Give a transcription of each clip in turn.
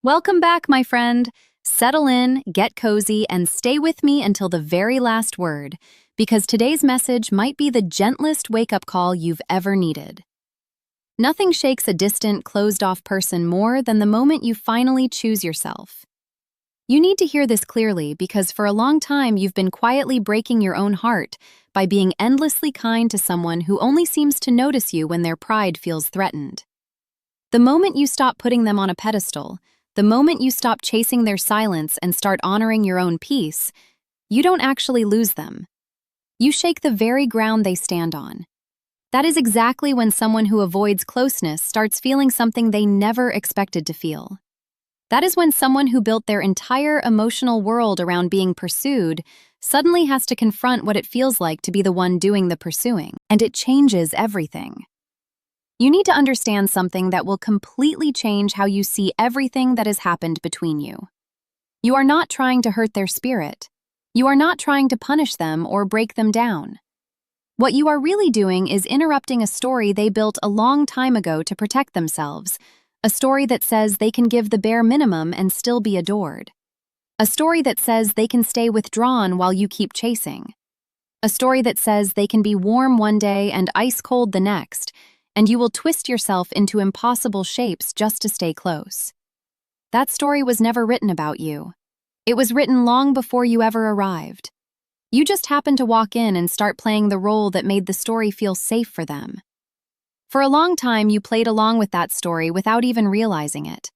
Welcome back, my friend. Settle in, get cozy, and stay with me until the very last word, because today's message might be the gentlest wake-up call you've ever needed. Nothing shakes a distant, closed-off person more than the moment you finally choose yourself. You need to hear this clearly because for a long time you've been quietly breaking your own heart by being endlessly kind to someone who only seems to notice you when their pride feels threatened. The moment you stop putting them on a pedestal, the moment you stop chasing their silence and start honoring your own peace, you don't actually lose them. You shake the very ground they stand on. That is exactly when someone who avoids closeness starts feeling something they never expected to feel. That is when someone who built their entire emotional world around being pursued suddenly has to confront what it feels like to be the one doing the pursuing, and it changes everything. You need to understand something that will completely change how you see everything that has happened between you. You are not trying to hurt their spirit. You are not trying to punish them or break them down. What you are really doing is interrupting a story they built a long time ago to protect themselves, a story that says they can give the bare minimum and still be adored. A story that says they can stay withdrawn while you keep chasing. A story that says they can be warm one day and ice cold the next, and you will twist yourself into impossible shapes just to stay close. That story was never written about you. It was written long before you ever arrived. You just happened to walk in and start playing the role that made the story feel safe for them. For a long time, you played along with that story without even realizing it.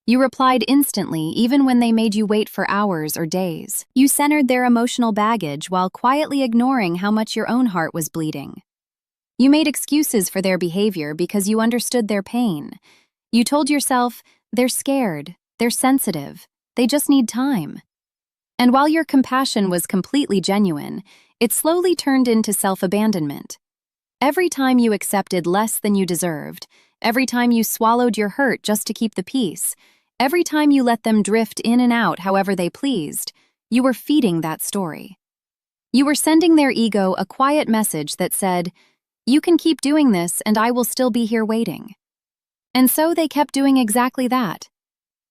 You replied instantly, even when they made you wait for hours or days. You centered their emotional baggage while quietly ignoring how much your own heart was bleeding. You made excuses for their behavior because you understood their pain. You told yourself, they're scared, they're sensitive, they just need time. And while your compassion was completely genuine, it slowly turned into self-abandonment. Every time you accepted less than you deserved, every time you swallowed your hurt just to keep the peace, every time you let them drift in and out however they pleased, you were feeding that story. You were sending their ego a quiet message that said, you can keep doing this and I will still be here waiting. And so they kept doing exactly that.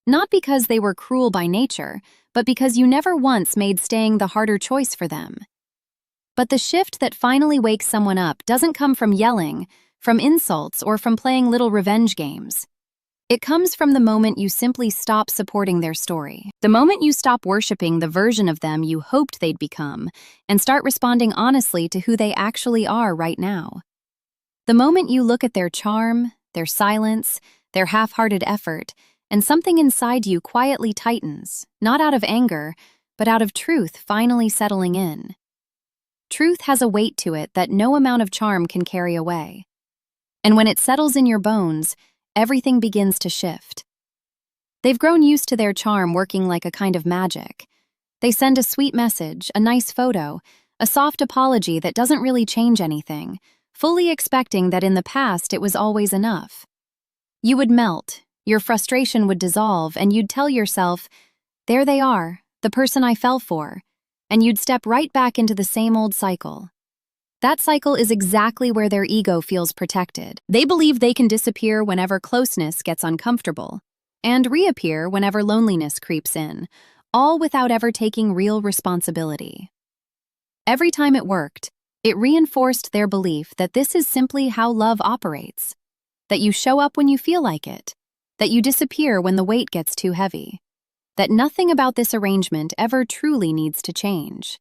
Not because they were cruel by nature, but because you never once made staying the harder choice for them. But the shift that finally wakes someone up doesn't come from yelling, from insults, or from playing little revenge games. It comes from the moment you simply stop supporting their story. The moment you stop worshiping the version of them you hoped they'd become, and start responding honestly to who they actually are right now. The moment you look at their charm, their silence, their half-hearted effort, and something inside you quietly tightens, not out of anger, but out of truth finally settling in. Truth has a weight to it that no amount of charm can carry away. And when it settles in your bones, everything begins to shift. They've grown used to their charm working like a kind of magic. They send a sweet message, a nice photo, a soft apology that doesn't really change anything, fully expecting that in the past it was always enough. You would melt, your frustration would dissolve, and you'd tell yourself, there they are, the person I fell for, and you'd step right back into the same old cycle. That cycle is exactly where their ego feels protected. They believe they can disappear whenever closeness gets uncomfortable, and reappear whenever loneliness creeps in, all without ever taking real responsibility. Every time it worked, it reinforced their belief that this is simply how love operates, that you show up when you feel like it, that you disappear when the weight gets too heavy, that nothing about this arrangement ever truly needs to change.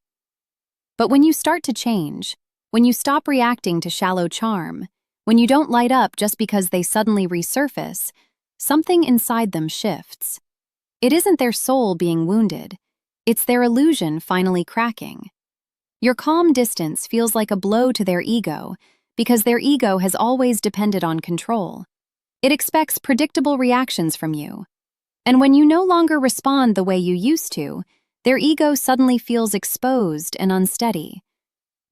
But when you start to change, when you stop reacting to shallow charm, when you don't light up just because they suddenly resurface, something inside them shifts. It isn't their soul being wounded, it's their illusion finally cracking. Your calm distance feels like a blow to their ego because their ego has always depended on control. It expects predictable reactions from you. And when you no longer respond the way you used to, their ego suddenly feels exposed and unsteady.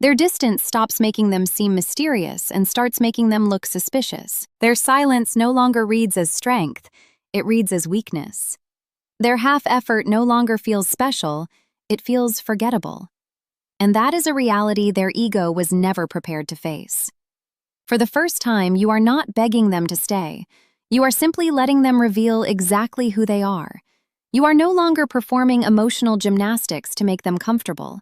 Their distance stops making them seem mysterious and starts making them look suspicious. Their silence no longer reads as strength, it reads as weakness. Their half-effort no longer feels special, it feels forgettable. And that is a reality their ego was never prepared to face. For the first time, you are not begging them to stay. You are simply letting them reveal exactly who they are. You are no longer performing emotional gymnastics to make them comfortable.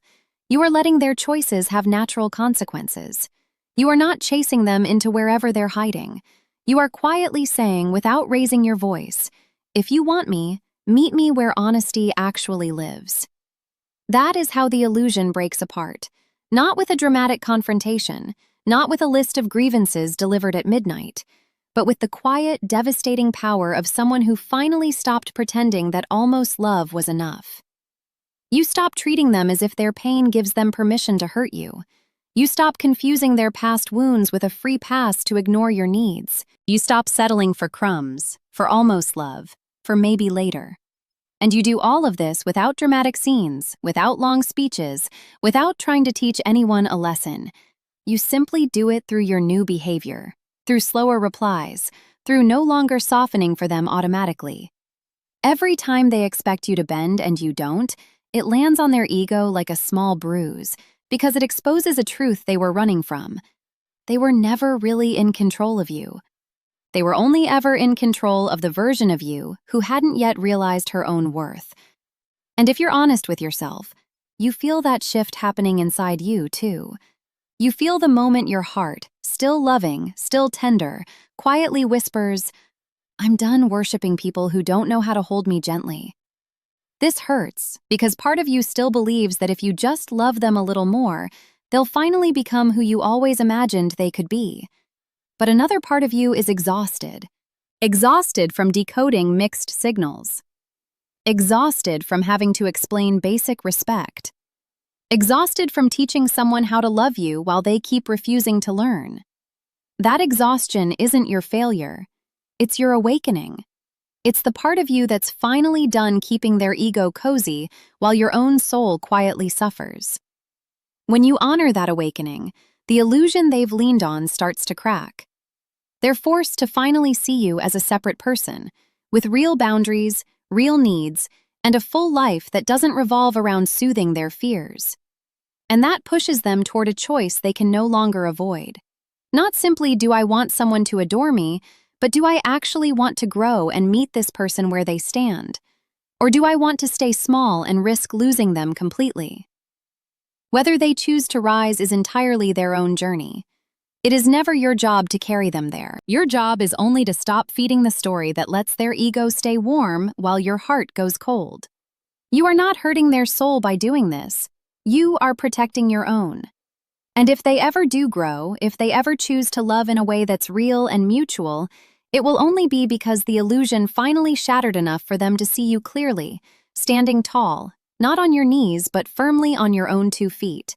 You are letting their choices have natural consequences. You are not chasing them into wherever they're hiding. You are quietly saying, without raising your voice, "If you want me, meet me where honesty actually lives." That is how the illusion breaks apart. Not with a dramatic confrontation, not with a list of grievances delivered at midnight, but with the quiet, devastating power of someone who finally stopped pretending that almost love was enough. You stop treating them as if their pain gives them permission to hurt you. You stop confusing their past wounds with a free pass to ignore your needs. You stop settling for crumbs, for almost love, for maybe later. And you do all of this without dramatic scenes, without long speeches, without trying to teach anyone a lesson. You simply do it through your new behavior, through slower replies, through no longer softening for them automatically. Every time they expect you to bend and you don't, it lands on their ego like a small bruise, because it exposes a truth they were running from. They were never really in control of you. They were only ever in control of the version of you who hadn't yet realized her own worth. And if you're honest with yourself, you feel that shift happening inside you, too. You feel the moment your heart, still loving, still tender, quietly whispers, "I'm done worshiping people who don't know how to hold me gently." This hurts because part of you still believes that if you just love them a little more, they'll finally become who you always imagined they could be. But another part of you is exhausted. Exhausted from decoding mixed signals. Exhausted from having to explain basic respect. Exhausted from teaching someone how to love you while they keep refusing to learn. That exhaustion isn't your failure. It's your awakening. It's the part of you that's finally done keeping their ego cozy while your own soul quietly suffers. When you honor that awakening, the illusion they've leaned on starts to crack. They're forced to finally see you as a separate person, with real boundaries, real needs, and a full life that doesn't revolve around soothing their fears. And that pushes them toward a choice they can no longer avoid. Not simply, do I want someone to adore me, but do I actually want to grow and meet this person where they stand? Or do I want to stay small and risk losing them completely? Whether they choose to rise is entirely their own journey. It is never your job to carry them there. Your job is only to stop feeding the story that lets their ego stay warm while your heart goes cold. You are not hurting their soul by doing this. You are protecting your own. And if they ever do grow, if they ever choose to love in a way that's real and mutual, it will only be because the illusion finally shattered enough for them to see you clearly, standing tall, not on your knees, but firmly on your own 2 feet.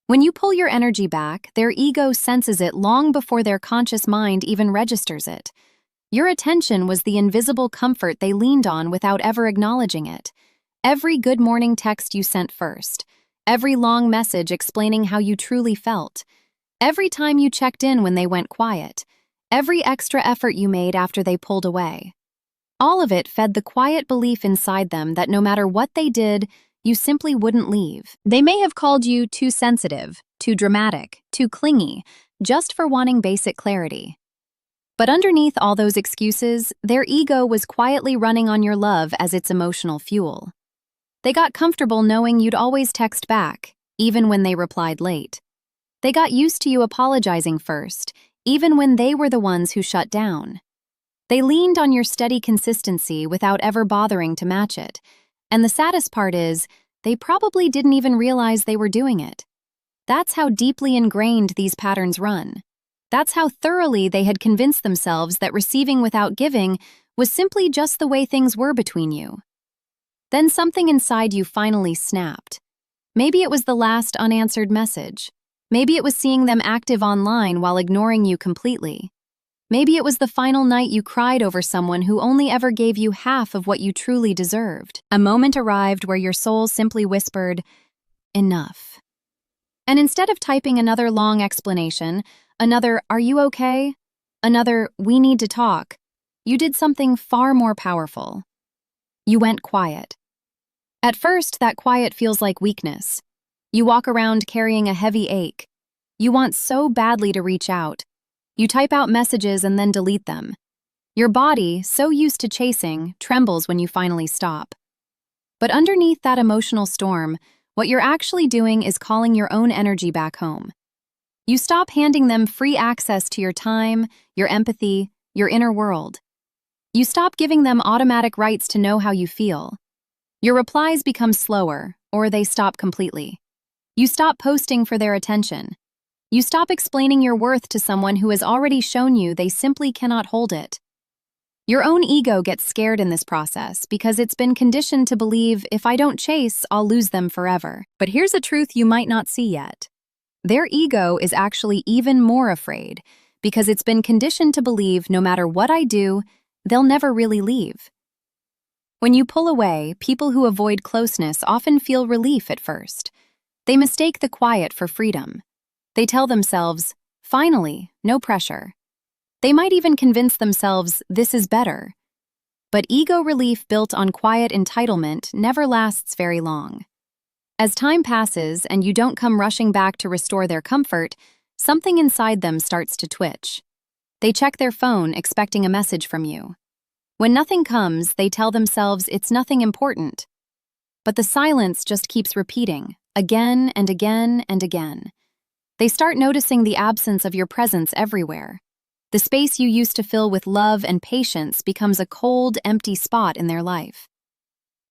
When you pull your energy back, their ego senses it long before their conscious mind even registers it. Your attention was the invisible comfort they leaned on without ever acknowledging it. Every good morning text you sent first, every long message explaining how you truly felt, every time you checked in when they went quiet, every extra effort you made after they pulled away. All of it fed the quiet belief inside them that no matter what they did, you simply wouldn't leave. They may have called you too sensitive, too dramatic, too clingy, just for wanting basic clarity. But underneath all those excuses, their ego was quietly running on your love as its emotional fuel. They got comfortable knowing you'd always text back, even when they replied late. They got used to you apologizing first, even when they were the ones who shut down. They leaned on your steady consistency without ever bothering to match it. And the saddest part is, they probably didn't even realize they were doing it. That's how deeply ingrained these patterns run. That's how thoroughly they had convinced themselves that receiving without giving was simply just the way things were between you. Then something inside you finally snapped. Maybe it was the last unanswered message. Maybe it was seeing them active online while ignoring you completely. Maybe it was the final night you cried over someone who only ever gave you half of what you truly deserved. A moment arrived where your soul simply whispered, "Enough." And instead of typing another long explanation, another "Are you okay?" another "We need to talk," you did something far more powerful. You went quiet. At first, that quiet feels like weakness. You walk around carrying a heavy ache. You want so badly to reach out. You type out messages and then delete them. Your body, so used to chasing, trembles when you finally stop. But underneath that emotional storm, what you're actually doing is calling your own energy back home. You stop handing them free access to your time, your empathy, your inner world. You stop giving them automatic rights to know how you feel. Your replies become slower, or they stop completely. You stop posting for their attention. You stop explaining your worth to someone who has already shown you they simply cannot hold it. Your own ego gets scared in this process because it's been conditioned to believe if I don't chase, I'll lose them forever. But here's a truth you might not see yet. Their ego is actually even more afraid because it's been conditioned to believe no matter what I do, they'll never really leave. When you pull away, people who avoid closeness often feel relief at first. They mistake the quiet for freedom. They tell themselves, finally, no pressure. They might even convince themselves this is better. But ego relief built on quiet entitlement never lasts very long. As time passes and you don't come rushing back to restore their comfort, something inside them starts to twitch. They check their phone expecting a message from you. When nothing comes, they tell themselves it's nothing important. But the silence just keeps repeating, again and again and again. They start noticing the absence of your presence everywhere. The space you used to fill with love and patience becomes a cold, empty spot in their life.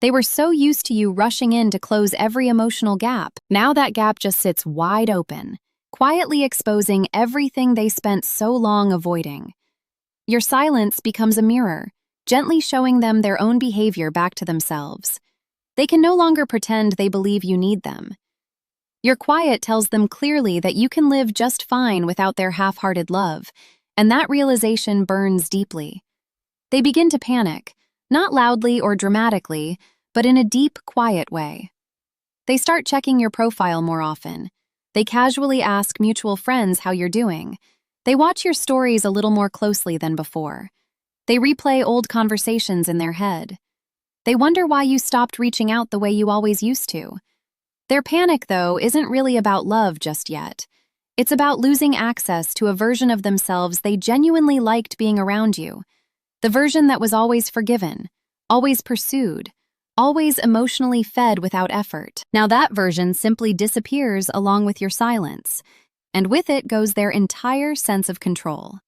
They were so used to you rushing in to close every emotional gap. Now that gap just sits wide open, quietly exposing everything they spent so long avoiding. Your silence becomes a mirror, gently showing them their own behavior back to themselves. They can no longer pretend they believe you need them. Your quiet tells them clearly that you can live just fine without their half-hearted love, and that realization burns deeply. They begin to panic, not loudly or dramatically, but in a deep, quiet way. They start checking your profile more often. They casually ask mutual friends how you're doing. They watch your stories a little more closely than before. They replay old conversations in their head. They wonder why you stopped reaching out the way you always used to. Their panic, though, isn't really about love just yet. It's about losing access to a version of themselves they genuinely liked being around you. The version that was always forgiven, always pursued, always emotionally fed without effort. Now that version simply disappears along with your silence, and with it goes their entire sense of control.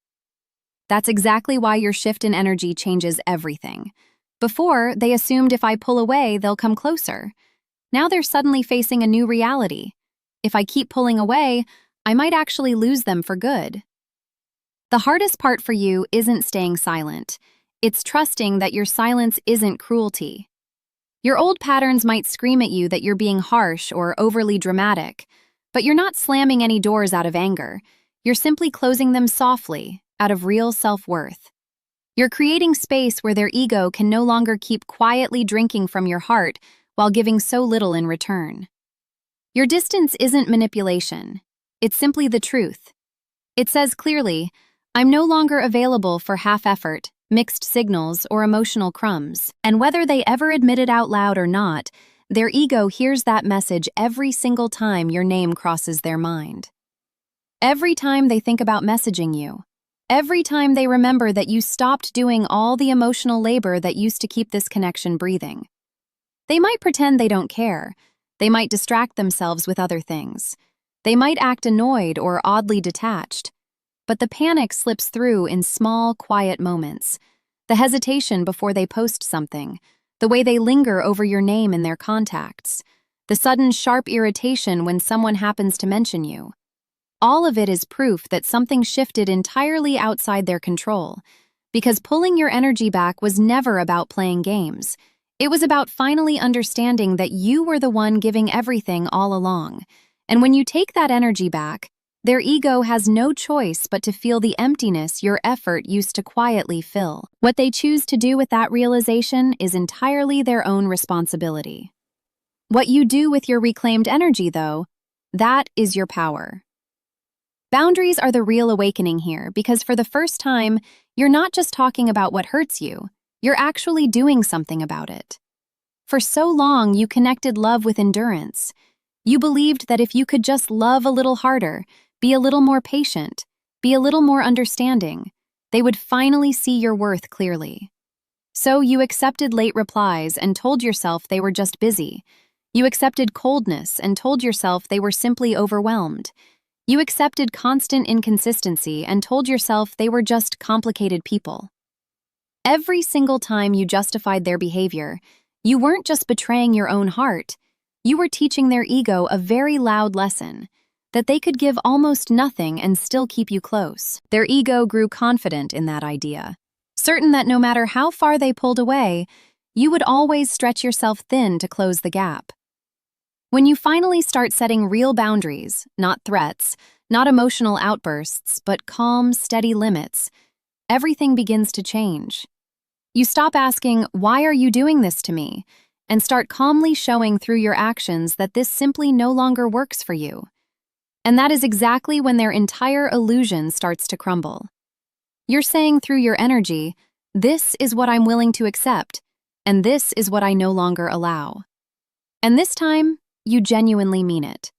That's exactly why your shift in energy changes everything. Before, they assumed if I pull away, they'll come closer. Now they're suddenly facing a new reality. If I keep pulling away, I might actually lose them for good. The hardest part for you isn't staying silent. It's trusting that your silence isn't cruelty. Your old patterns might scream at you that you're being harsh or overly dramatic, but you're not slamming any doors out of anger. You're simply closing them softly, out of real self-worth. You're creating space where their ego can no longer keep quietly drinking from your heart while giving so little in return. Your distance isn't manipulation. It's simply the truth. It says clearly, I'm no longer available for half-effort, mixed signals, or emotional crumbs. And whether they ever admit it out loud or not, their ego hears that message every single time your name crosses their mind. Every time they think about messaging you. Every time they remember that you stopped doing all the emotional labor that used to keep this connection breathing. They might pretend they don't care. They might distract themselves with other things. They might act annoyed or oddly detached. But the panic slips through in small, quiet moments. The hesitation before they post something. The way they linger over your name in their contacts. The sudden, sharp irritation when someone happens to mention you. All of it is proof that something shifted entirely outside their control. Because pulling your energy back was never about playing games. It was about finally understanding that you were the one giving everything all along. And when you take that energy back, their ego has no choice but to feel the emptiness your effort used to quietly fill. What they choose to do with that realization is entirely their own responsibility. What you do with your reclaimed energy, though, that is your power. Boundaries are the real awakening here because for the first time, you're not just talking about what hurts you, you're actually doing something about it. For so long, you connected love with endurance. You believed that if you could just love a little harder, be a little more patient, be a little more understanding, They would finally see your worth clearly. So you accepted late replies and told yourself they were just busy. You accepted coldness and told yourself they were simply overwhelmed. You accepted constant inconsistency and told yourself they were just complicated people. Every single time you justified their behavior, you weren't just betraying your own heart, you were teaching their ego a very loud lesson, that they could give almost nothing and still keep you close. Their ego grew confident in that idea, certain that no matter how far they pulled away, you would always stretch yourself thin to close the gap. When you finally start setting real boundaries, not threats, not emotional outbursts, but calm, steady limits, everything begins to change. You stop asking, "Why are you doing this to me?" and start calmly showing through your actions that this simply no longer works for you. And that is exactly when their entire illusion starts to crumble. You're saying through your energy, "This is what I'm willing to accept, and this is what I no longer allow." And this time, you genuinely mean it.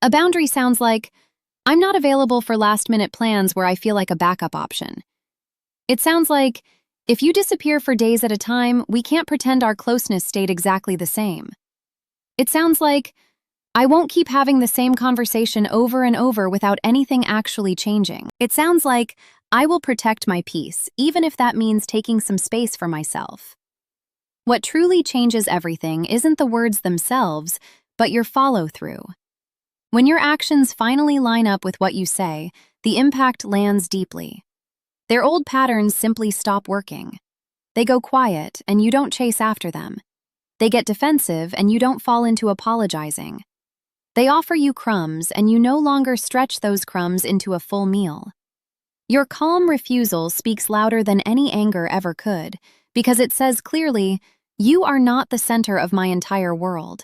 A boundary sounds like, "I'm not available for last-minute plans where I feel like a backup option." It sounds like, "If you disappear for days at a time, we can't pretend our closeness stayed exactly the same." It sounds like, "I won't keep having the same conversation over and over without anything actually changing." It sounds like, "I will protect my peace, even if that means taking some space for myself." What truly changes everything isn't the words themselves, but your follow-through. When your actions finally line up with what you say, the impact lands deeply. Their old patterns simply stop working. They go quiet, and you don't chase after them. They get defensive, and you don't fall into apologizing. They offer you crumbs, and you no longer stretch those crumbs into a full meal. Your calm refusal speaks louder than any anger ever could, because it says clearly, "You are not the center of my entire world.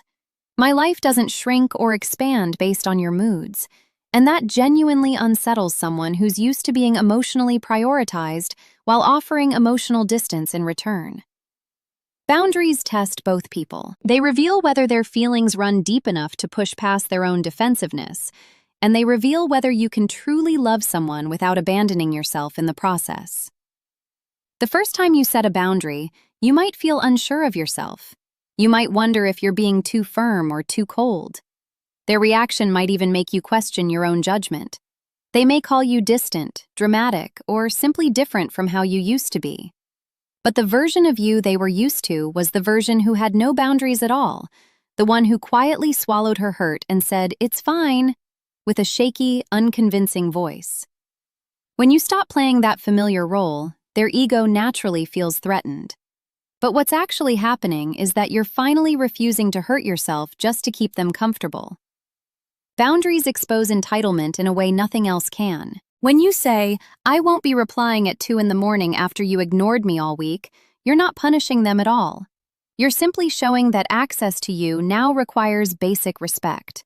My life doesn't shrink or expand based on your moods." And that genuinely unsettles someone who's used to being emotionally prioritized while offering emotional distance in return. Boundaries test both people. They reveal whether their feelings run deep enough to push past their own defensiveness, and they reveal whether you can truly love someone without abandoning yourself in the process. The first time you set a boundary, you might feel unsure of yourself. You might wonder if you're being too firm or too cold. Their reaction might even make you question your own judgment. They may call you distant, dramatic, or simply different from how you used to be. But the version of you they were used to was the version who had no boundaries at all, the one who quietly swallowed her hurt and said, "It's fine," with a shaky, unconvincing voice. When you stop playing that familiar role, their ego naturally feels threatened. But what's actually happening is that you're finally refusing to hurt yourself just to keep them comfortable. Boundaries expose entitlement in a way nothing else can. When you say, "I won't be replying at 2 in the morning after you ignored me all week," you're not punishing them at all. You're simply showing that access to you now requires basic respect.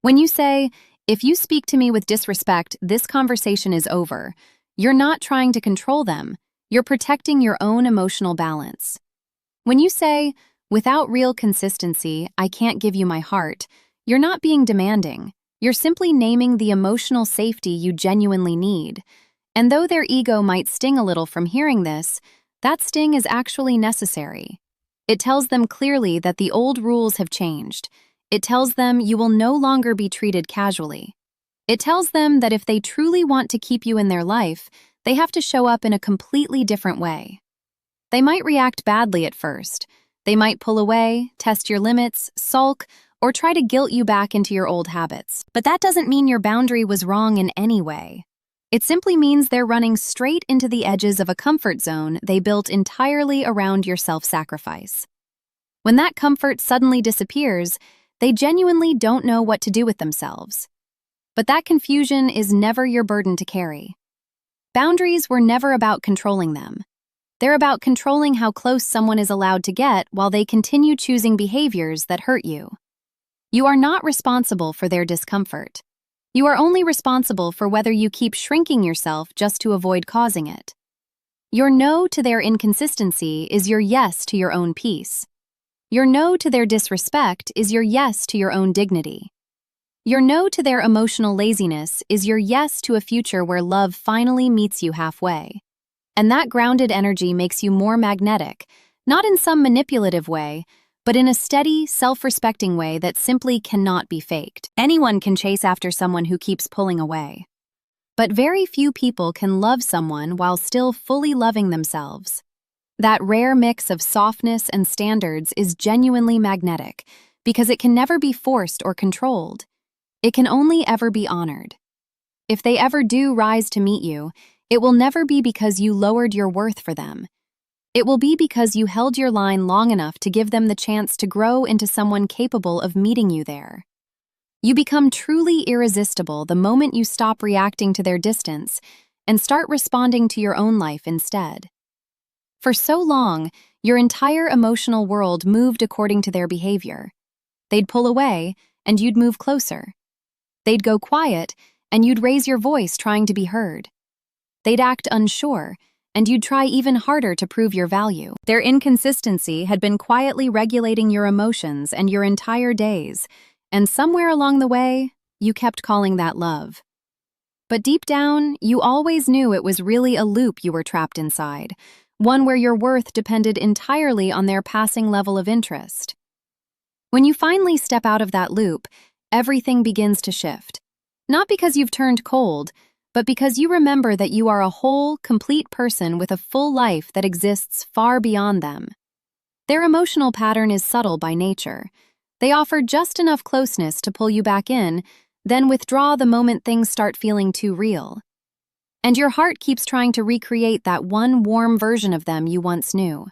When you say, "If you speak to me with disrespect, this conversation is over," you're not trying to control them. You're protecting your own emotional balance. When you say, "Without real consistency, I can't give you my heart," you're not being demanding. You're simply naming the emotional safety you genuinely need. And though their ego might sting a little from hearing this, that sting is actually necessary. It tells them clearly that the old rules have changed. It tells them you will no longer be treated casually. It tells them that if they truly want to keep you in their life, they have to show up in a completely different way. They might react badly at first. They might pull away, test your limits, sulk, or try to guilt you back into your old habits. But that doesn't mean your boundary was wrong in any way. It simply means they're running straight into the edges of a comfort zone they built entirely around your self-sacrifice. When that comfort suddenly disappears, they genuinely don't know what to do with themselves. But that confusion is never your burden to carry. Boundaries were never about controlling them. They're about controlling how close someone is allowed to get while they continue choosing behaviors that hurt you. You are not responsible for their discomfort. You are only responsible for whether you keep shrinking yourself just to avoid causing it. Your no to their inconsistency is your yes to your own peace. Your no to their disrespect is your yes to your own dignity. Your no to their emotional laziness is your yes to a future where love finally meets you halfway. And that grounded energy makes you more magnetic, not in some manipulative way, but in a steady, self-respecting way that simply cannot be faked. Anyone can chase after someone who keeps pulling away. But very few people can love someone while still fully loving themselves. That rare mix of softness and standards is genuinely magnetic because it can never be forced or controlled. It can only ever be honored. If they ever do rise to meet you, it will never be because you lowered your worth for them. It will be because you held your line long enough to give them the chance to grow into someone capable of meeting you there. You become truly irresistible the moment you stop reacting to their distance and start responding to your own life instead. For so long, your entire emotional world moved according to their behavior. They'd pull away, and you'd move closer. They'd go quiet, and you'd raise your voice trying to be heard. They'd act unsure, and you'd try even harder to prove your value. Their inconsistency had been quietly regulating your emotions and your entire days, and somewhere along the way, you kept calling that love. But deep down, you always knew it was really a loop you were trapped inside, one where your worth depended entirely on their passing level of interest. When you finally step out of that loop, everything begins to shift. Not because you've turned cold, but because you remember that you are a whole, complete person with a full life that exists far beyond them. Their emotional pattern is subtle by nature. They offer just enough closeness to pull you back in, then withdraw the moment things start feeling too real. And your heart keeps trying to recreate that one warm version of them you once knew.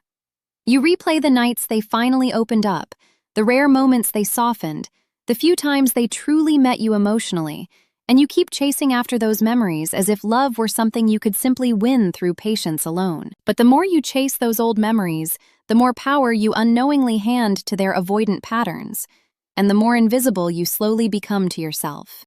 You replay the nights they finally opened up, the rare moments they softened, the few times they truly met you emotionally, and you keep chasing after those memories as if love were something you could simply win through patience alone. But the more you chase those old memories, the more power you unknowingly hand to their avoidant patterns, and the more invisible you slowly become to yourself.